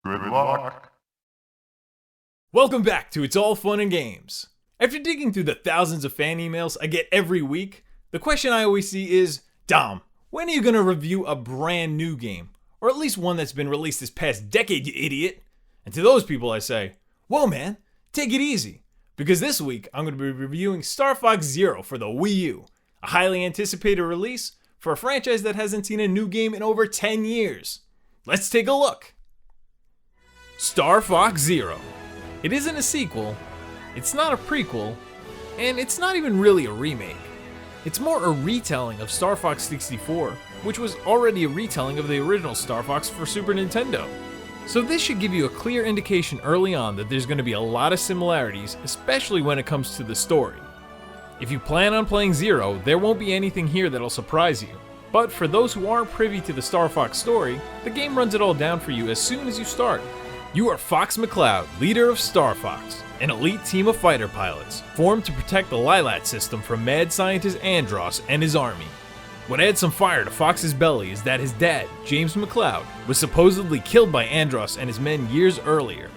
Good luck. Welcome back to It's All Fun and Games. After digging through the thousands of fan emails I get every week, the question I always see is, Dom, when are you going to review a brand new game? Or at least one that's been released this past decade, you idiot. And to those people I say, whoa man, take it easy. Because this week I'm going to be reviewing Star Fox Zero for the Wii U, a highly anticipated release for a franchise that hasn't seen a new game in over 10 years. Let's take a look. Star Fox Zero. It isn't a sequel, it's not a prequel, and it's not even really a remake. It's more a retelling of Star Fox 64, which was already a retelling of the original Star Fox for Super Nintendo. So this should give you a clear indication early on that there's going to be a lot of similarities, especially when it comes to the story. If you plan on playing Zero, there won't be anything here that'll surprise you. But for those who aren't privy to the Star Fox story, the game runs it all down for you as soon as you start. You are Fox McCloud, leader of Star Fox, an elite team of fighter pilots, formed to protect the Lilat system from mad scientist Andross and his army. What adds some fire to Fox's belly is that his dad, James McCloud, was supposedly killed by Andross and his men years earlier.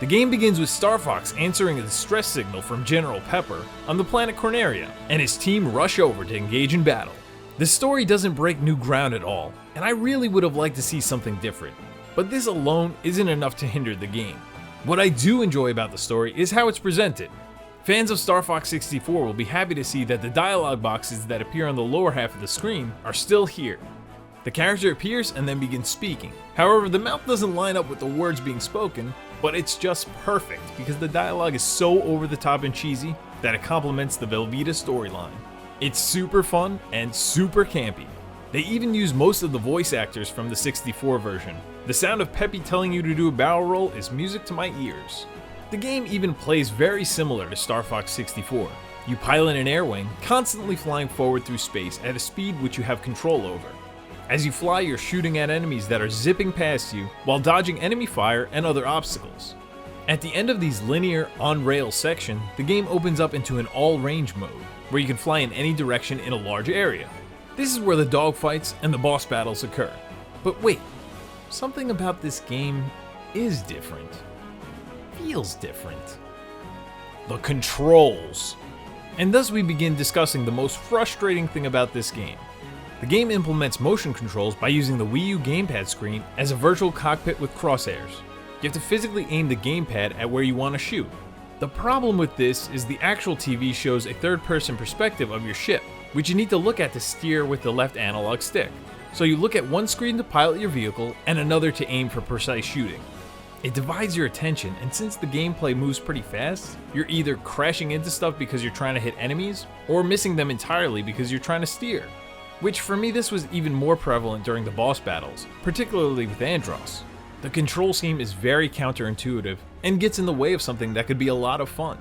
The game begins with Star Fox answering a distress signal from General Pepper on the planet Corneria, and his team rush over to engage in battle. The story doesn't break new ground at all, and I really would have liked to see something different. But this alone isn't enough to hinder the game. What I do enjoy about the story is how it's presented. Fans of Star Fox 64 will be happy to see that the dialogue boxes that appear on the lower half of the screen are still here. The character appears and then begins speaking. However, the mouth doesn't line up with the words being spoken, but it's just perfect because the dialogue is so over the top and cheesy that it complements the Velveeta storyline. It's super fun and super campy. They even use most of the voice actors from the 64 version. The sound of Peppy telling you to do a barrel roll is music to my ears. The game even plays very similar to Star Fox 64. You pilot an air wing, constantly flying forward through space at a speed which you have control over. As you fly, you're shooting at enemies that are zipping past you while dodging enemy fire and other obstacles. At the end of these linear, on-rails section, the game opens up into an all-range mode, where you can fly in any direction in a large area. This is where the dogfights and the boss battles occur. But wait, something about this game is different. Feels different. The controls. And thus we begin discussing the most frustrating thing about this game. The game implements motion controls by using the Wii U gamepad screen as a virtual cockpit with crosshairs. You have to physically aim the gamepad at where you want to shoot. The problem with this is the actual TV shows a third-person perspective of your ship, which you need to look at to steer with the left analog stick. So you look at one screen to pilot your vehicle and another to aim for precise shooting. It divides your attention, and since the gameplay moves pretty fast, you're either crashing into stuff because you're trying to hit enemies, or missing them entirely because you're trying to steer. Which for me this was even more prevalent during the boss battles, particularly with Andross. The control scheme is very counterintuitive and gets in the way of something that could be a lot of fun.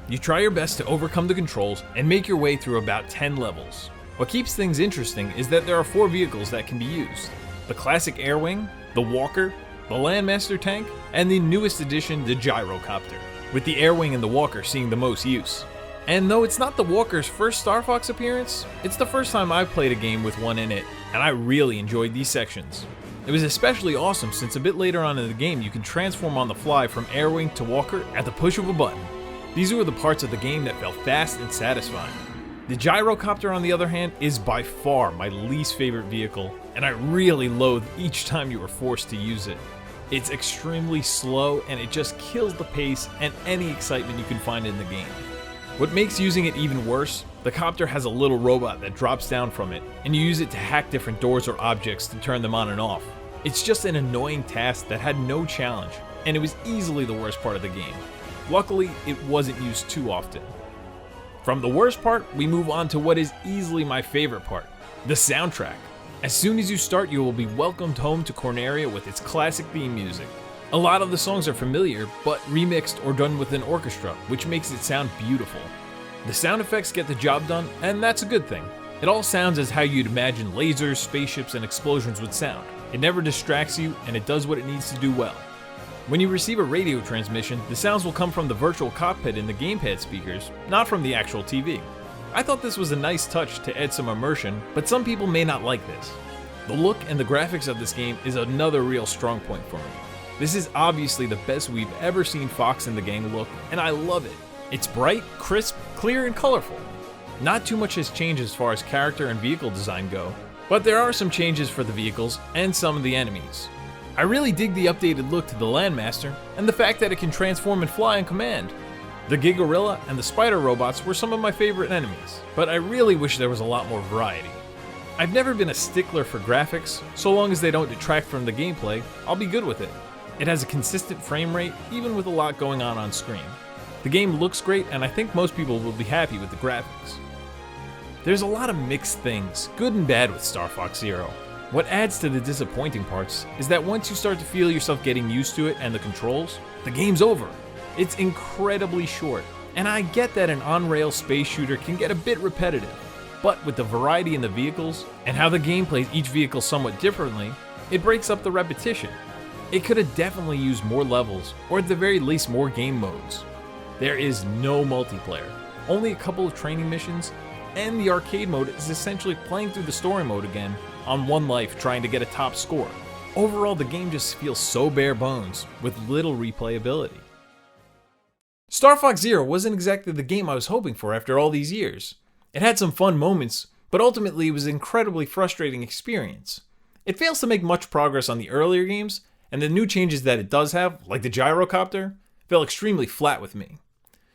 You try your best to overcome the controls and make your way through about 10 levels. What keeps things interesting is that there are 4 vehicles that can be used. The classic Air Wing, the Walker, the Landmaster tank, and the newest addition, the Gyrocopter, with the Air Wing and the Walker seeing the most use. And though it's not the Walker's first Star Fox appearance, it's the first time I've played a game with one in it, and I really enjoyed these sections. It was especially awesome since a bit later on in the game you can transform on the fly from Air Wing to Walker at the push of a button. These were the parts of the game that felt fast and satisfying. The Gyrocopter, on the other hand, is by far my least favorite vehicle, and I really loathe each time you are forced to use it. It's extremely slow, and it just kills the pace and any excitement you can find in the game. What makes using it even worse, the copter has a little robot that drops down from it, and you use it to hack different doors or objects to turn them on and off. It's just an annoying task that had no challenge, and it was easily the worst part of the game. Luckily, it wasn't used too often. From the worst part, we move on to what is easily my favorite part, the soundtrack. As soon as you start, you will be welcomed home to Corneria with its classic theme music. A lot of the songs are familiar, but remixed or done with an orchestra, which makes it sound beautiful. The sound effects get the job done, and that's a good thing. It all sounds as how you'd imagine lasers, spaceships, and explosions would sound. It never distracts you, and it does what it needs to do well. When you receive a radio transmission, the sounds will come from the virtual cockpit in the gamepad speakers, not from the actual TV. I thought this was a nice touch to add some immersion, but some people may not like this. The look and the graphics of this game is another real strong point for me. This is obviously the best we've ever seen Fox and the Gang look, and I love it. It's bright, crisp, clear, and colorful. Not too much has changed as far as character and vehicle design go, but there are some changes for the vehicles and some of the enemies. I really dig the updated look to the Landmaster, and the fact that it can transform and fly on command. The Gigarilla and the Spider robots were some of my favorite enemies, but I really wish there was a lot more variety. I've never been a stickler for graphics, so long as they don't detract from the gameplay, I'll be good with it. It has a consistent frame rate, even with a lot going on screen. The game looks great, and I think most people will be happy with the graphics. There's a lot of mixed things, good and bad, with Star Fox Zero. What adds to the disappointing parts is that once you start to feel yourself getting used to it and the controls, the game's over. It's incredibly short, and I get that an on-rail space shooter can get a bit repetitive, but with the variety in the vehicles and how the game plays each vehicle somewhat differently, it breaks up the repetition. It could have definitely used more levels, or at the very least more game modes. There is no multiplayer, only a couple of training missions, and the arcade mode is essentially playing through the story mode again on one life trying to get a top score. Overall, the game just feels so bare bones, with little replayability. Star Fox Zero wasn't exactly the game I was hoping for after all these years. It had some fun moments, but ultimately it was an incredibly frustrating experience. It fails to make much progress on the earlier games, and the new changes that it does have, like the gyrocopter, fell extremely flat with me.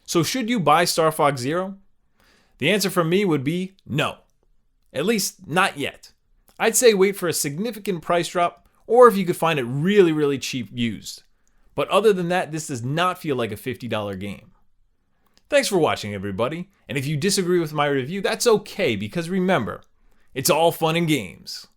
So should you buy Star Fox Zero? The answer from me would be no. At least, not yet. I'd say wait for a significant price drop, or if you could find it really cheap used. But other than that, this does not feel like a $50 game. Thanks for watching, everybody, and if you disagree with my review, that's okay, because remember, it's all fun and games.